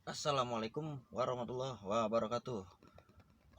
Assalamualaikum warahmatullahi wabarakatuh.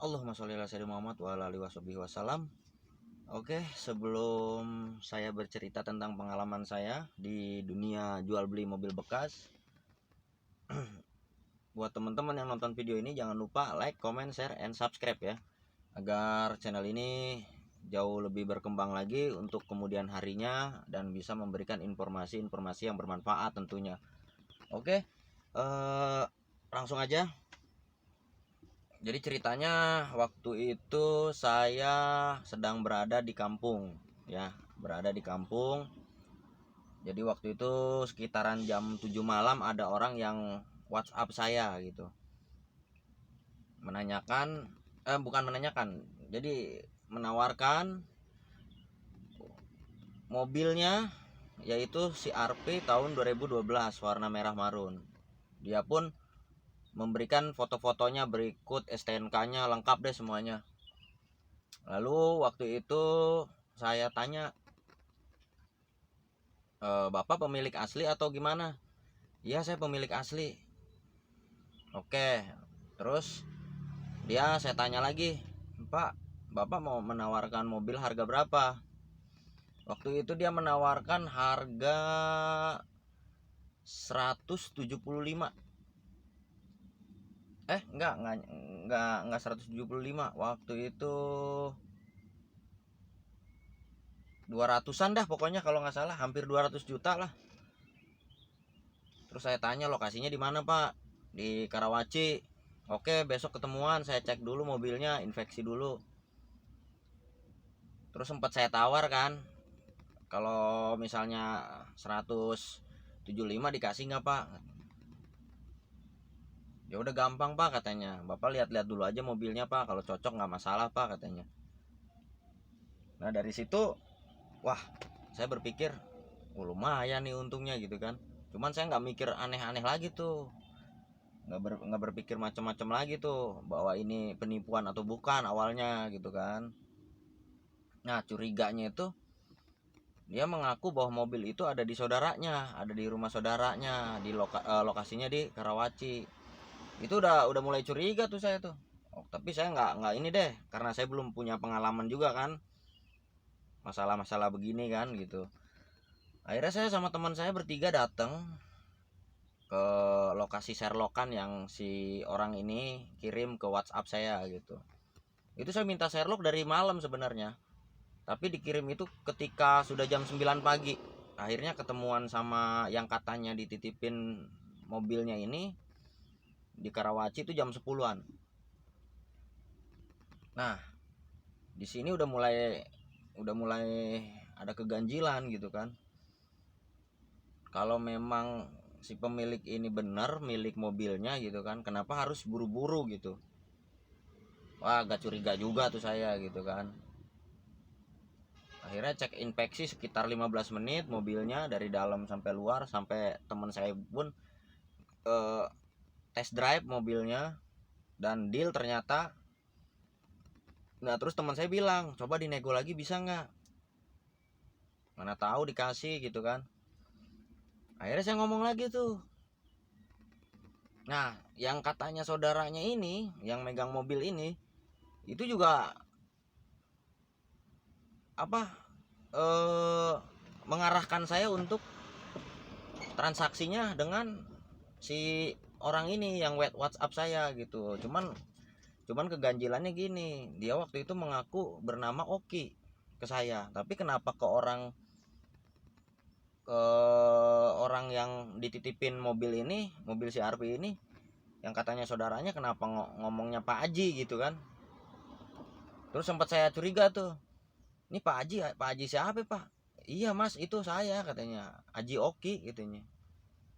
Allahumma sholli ala sayyidina Muhammad wa ala alihi wasallam. Oke, sebelum saya bercerita tentang pengalaman saya di dunia jual beli mobil bekas, buat teman-teman yang nonton video ini jangan lupa like, comment, share, and subscribe ya, agar channel ini jauh lebih berkembang lagi untuk kemudian harinya dan bisa memberikan informasi-informasi yang bermanfaat tentunya. Oke, langsung aja. Jadi ceritanya waktu itu saya sedang berada di kampung ya, berada di kampung. Jadi waktu itu sekitaran jam 7 malam ada orang yang WhatsApp saya gitu. Menanyakan bukan menanyakan. Jadi menawarkan mobilnya, yaitu CR-V tahun 2012 warna merah marun. Dia pun memberikan foto-fotonya berikut, STNK-nya lengkap deh semuanya. Lalu waktu itu saya tanya, Bapak pemilik asli atau gimana? Iya, saya pemilik asli. Oke, terus saya tanya lagi, Pak, Bapak mau menawarkan mobil harga berapa? Waktu itu dia menawarkan harga 175. Enggak 175. Waktu itu 200-an dah pokoknya, kalau nggak salah hampir 200 juta lah. Terus saya tanya lokasinya di mana, Pak? Di Karawaci. Oke, besok ketemuan, saya cek dulu mobilnya, inspeksi dulu. Terus sempat saya tawar kan, kalau misalnya 175 dikasih nggak, Pak? Ya udah gampang, Pak, katanya. Bapak lihat-lihat dulu aja mobilnya, Pak. Kalau cocok nggak masalah, Pak, katanya. Nah dari situ, wah, saya berpikir, lumayan nih untungnya gitu kan. Cuman saya nggak mikir aneh-aneh lagi tuh, nggak berpikir macam-macam lagi tuh bahwa ini penipuan atau bukan awalnya gitu kan. Nah curiganya itu, dia mengaku bahwa mobil itu ada di saudaranya, ada di rumah saudaranya, di lokasinya di Karawaci. Itu udah mulai curiga tuh saya tuh. Tapi saya nggak ini deh, karena saya belum punya pengalaman juga kan masalah-masalah begini kan gitu. Akhirnya saya sama teman saya bertiga datang ke lokasi Sherlockan yang si orang ini kirim ke WhatsApp saya gitu. Itu saya minta Sherlock dari malam sebenarnya, tapi dikirim itu ketika sudah jam 9 pagi. Akhirnya ketemuan sama yang katanya dititipin mobilnya ini di Karawaci itu jam 10-an. Nah, di sini udah mulai ada keganjilan gitu kan. Kalau memang si pemilik ini benar milik mobilnya gitu kan, kenapa harus buru-buru gitu? Wah, agak curiga juga tuh saya gitu kan. Akhirnya cek inspeksi sekitar 15 menit mobilnya dari dalam sampai luar, sampai teman saya pun test drive mobilnya dan deal ternyata. Nah terus teman saya bilang, coba dinego lagi bisa nggak? Mana tahu dikasih gitu kan. Akhirnya saya ngomong lagi tuh. Nah yang katanya saudaranya ini yang megang mobil ini itu juga apa mengarahkan saya untuk transaksinya dengan si orang ini yang WhatsApp saya gitu. Cuman keganjilannya gini, dia waktu itu mengaku bernama Oki ke saya, tapi kenapa ke orang yang dititipin mobil ini, mobil CR-V ini yang katanya saudaranya, kenapa ngomongnya Pak Haji gitu kan. Terus sempat saya curiga tuh, ini Pak Haji siapa, Pak? Iya Mas, itu saya, katanya Haji Oki gitunya.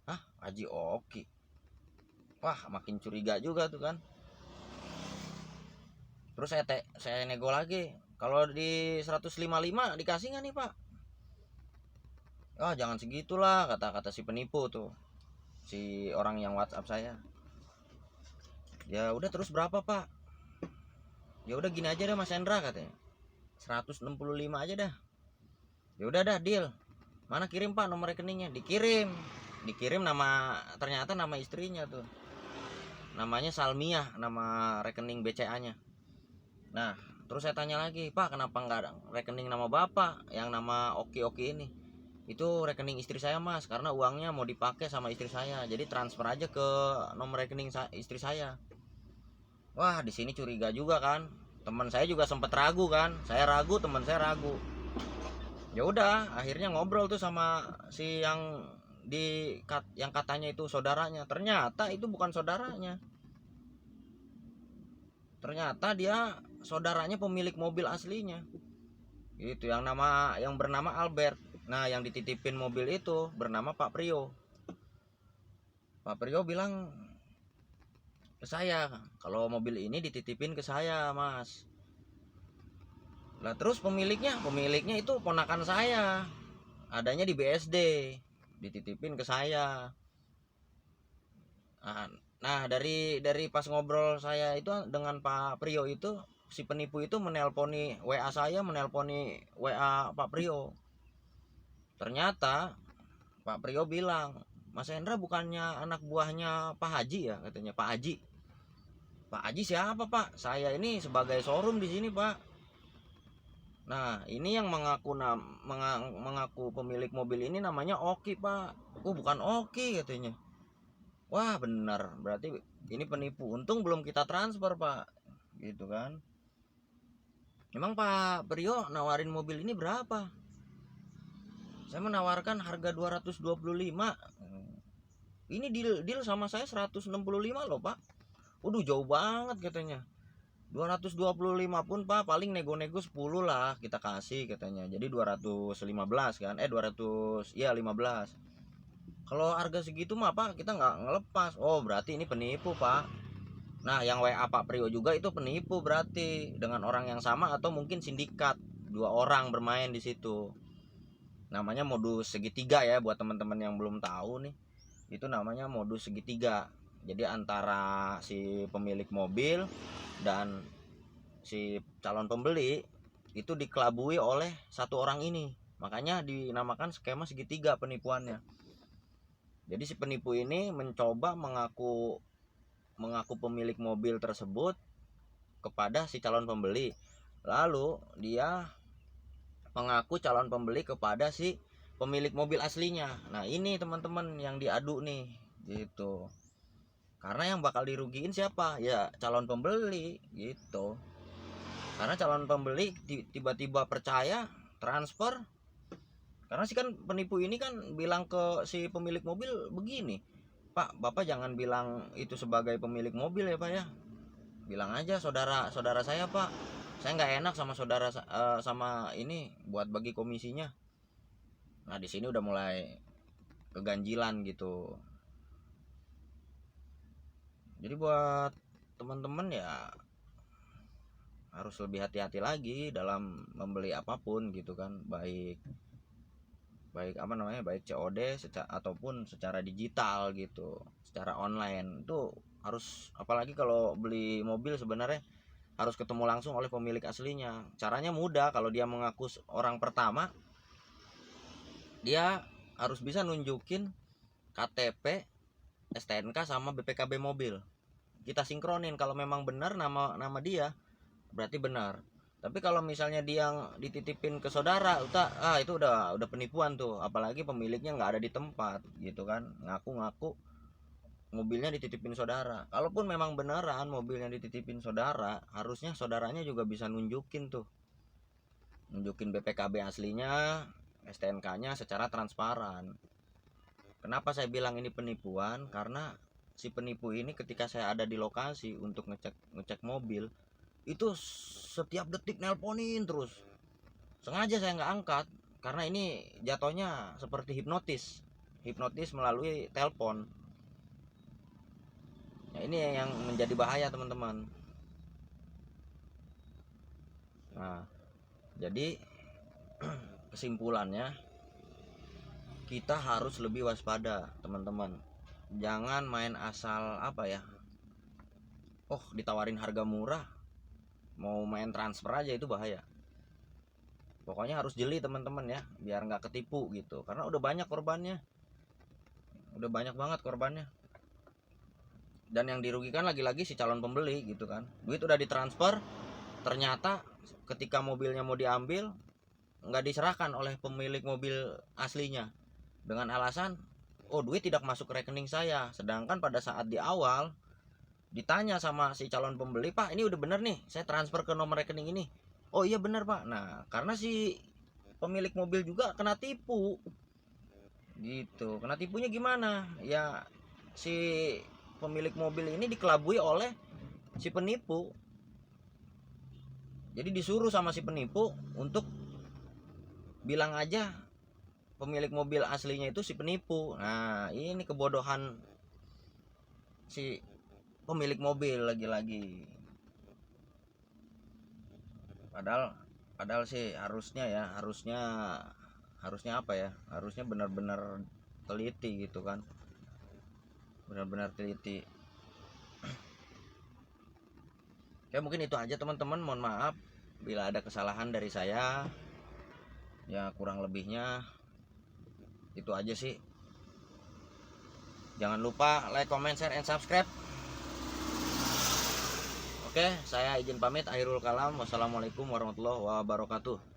Hah, Haji Oki? Wah, makin curiga juga tuh kan. Terus saya nego lagi, kalau di 155 dikasih nggak nih, Pak? Jangan segitulah, kata si penipu tuh, si orang yang WhatsApp saya. Ya udah, terus berapa, Pak? Ya udah gini aja deh Mas Hendra, katanya 165 aja dah. Ya udah dah, deal. Mana kirim, Pak, nomor rekeningnya? Dikirim ternyata nama istrinya tuh. namanya Salmiah, nama rekening BCA-nya. Nah, terus saya tanya lagi, Pak, kenapa nggak ada rekening nama Bapak yang nama Oki ini? Itu rekening istri saya, Mas, karena uangnya mau dipakai sama istri saya, jadi transfer aja ke nomor rekening istri saya. Wah, di sini curiga juga kan. Teman saya juga sempat ragu kan. Saya ragu, teman saya ragu. Ya udah, akhirnya ngobrol tuh sama si yang katanya itu saudaranya. Ternyata itu bukan saudaranya. Ternyata dia saudaranya pemilik mobil aslinya. Itu yang bernama Albert. Nah, yang dititipin mobil itu bernama Pak Prio. Pak Prio bilang ke saya, kalau mobil ini dititipin ke saya, Mas. Lah terus pemiliknya itu ponakan saya. Adanya di BSD, dititipin ke saya. Nah, dari pas ngobrol saya itu dengan Pak Prio itu, si penipu itu menelponi WA saya, menelponi WA Pak Prio. Ternyata Pak Prio bilang, Mas Hendra bukannya anak buahnya Pak Haji ya, katanya. Pak Haji. Pak Haji siapa, Pak? Saya ini sebagai showroom di sini, Pak. Nah, ini yang mengaku pemilik mobil ini namanya Oki, Pak. Oh, bukan Oki, katanya. Wah, benar. Berarti ini penipu. Untung belum kita transfer, Pak. Gitu kan. Emang Pak Prio nawarin mobil ini berapa? Saya menawarkan harga 225. Ini deal sama saya 165 loh, Pak. Waduh, jauh banget katanya. 225 pun, Pak, paling nego-nego 10 lah kita kasih katanya. Jadi 215 kan. 200, ya 15. Kalau harga segitu mah, Pak, kita nggak ngelepas. Oh, berarti ini penipu, Pak. Nah, yang WA Pak Prio juga itu penipu berarti, dengan orang yang sama atau mungkin sindikat. 2 orang bermain di situ. Namanya modus segitiga ya, buat teman-teman yang belum tahu nih. Itu namanya modus segitiga. Jadi antara si pemilik mobil dan si calon pembeli itu dikelabui oleh satu orang ini. Makanya dinamakan skema segitiga penipuannya. Jadi si penipu ini mencoba mengaku pemilik mobil tersebut kepada si calon pembeli. Lalu dia mengaku calon pembeli kepada si pemilik mobil aslinya. Nah, ini teman-teman yang diadu nih, gitu. Karena yang bakal dirugiin siapa? Ya calon pembeli, gitu. Karena calon pembeli tiba-tiba percaya transfer. Karena sih kan penipu ini kan bilang ke si pemilik mobil begini, Pak, Bapak jangan bilang itu sebagai pemilik mobil ya, Pak ya. Bilang aja saudara saya, Pak. Saya nggak enak sama saudara sama ini buat bagi komisinya. Nah, di sini udah mulai keganjilan gitu. Jadi buat teman-teman ya harus lebih hati-hati lagi dalam membeli apapun gitu kan, baik baik COD ataupun secara digital gitu, secara online. Itu harus, apalagi kalau beli mobil sebenarnya harus ketemu langsung oleh pemilik aslinya. Caranya mudah, kalau dia mengaku orang pertama, dia harus bisa nunjukin KTP, STNK sama BPKB mobil. Kita sinkronin, kalau memang benar nama dia berarti benar. Tapi kalau misalnya dia yang dititipin ke saudara, itu udah penipuan tuh. Apalagi pemiliknya nggak ada di tempat gitu kan, ngaku-ngaku mobilnya dititipin saudara. Kalaupun memang beneran mobilnya dititipin saudara, harusnya saudaranya juga bisa nunjukin BPKB aslinya, STNK-nya secara transparan. Kenapa saya bilang ini penipuan? Karena si penipu ini ketika saya ada di lokasi untuk ngecek mobil, itu setiap detik nelponin terus. Sengaja saya nggak angkat karena ini jatuhnya seperti hipnotis melalui telepon. Nah, ini yang menjadi bahaya, teman-teman. Nah, jadi kesimpulannya, kita harus lebih waspada, teman-teman. Jangan main asal ditawarin harga murah mau main transfer aja, itu bahaya. Pokoknya harus jeli, teman-teman ya, biar nggak ketipu gitu. Karena udah banyak korbannya, udah banyak banget korbannya. Dan yang dirugikan lagi-lagi si calon pembeli gitu kan. Duit udah ditransfer, ternyata ketika mobilnya mau diambil nggak diserahkan oleh pemilik mobil aslinya dengan alasan, oh duit tidak masuk ke rekening saya. Sedangkan pada saat di awal ditanya sama si calon pembeli, Pak ini udah bener nih saya transfer ke nomor rekening ini. Oh iya bener Pak. Nah karena si pemilik mobil juga kena tipu gitu. Kena tipunya gimana ya, si pemilik mobil ini dikelabui oleh si penipu. Jadi disuruh sama si penipu untuk bilang aja pemilik mobil aslinya itu si penipu. Nah ini kebodohan si pemilik mobil lagi-lagi. Padahal sih harusnya apa ya, harusnya benar-benar teliti gitu kan, benar-benar teliti. Ya mungkin itu aja teman-teman, mohon maaf bila ada kesalahan dari saya, ya kurang lebihnya itu aja sih. Jangan lupa like, comment, share, and subscribe. Oke, saya izin pamit, akhirul kalam. Wassalamualaikum warahmatullahi wabarakatuh.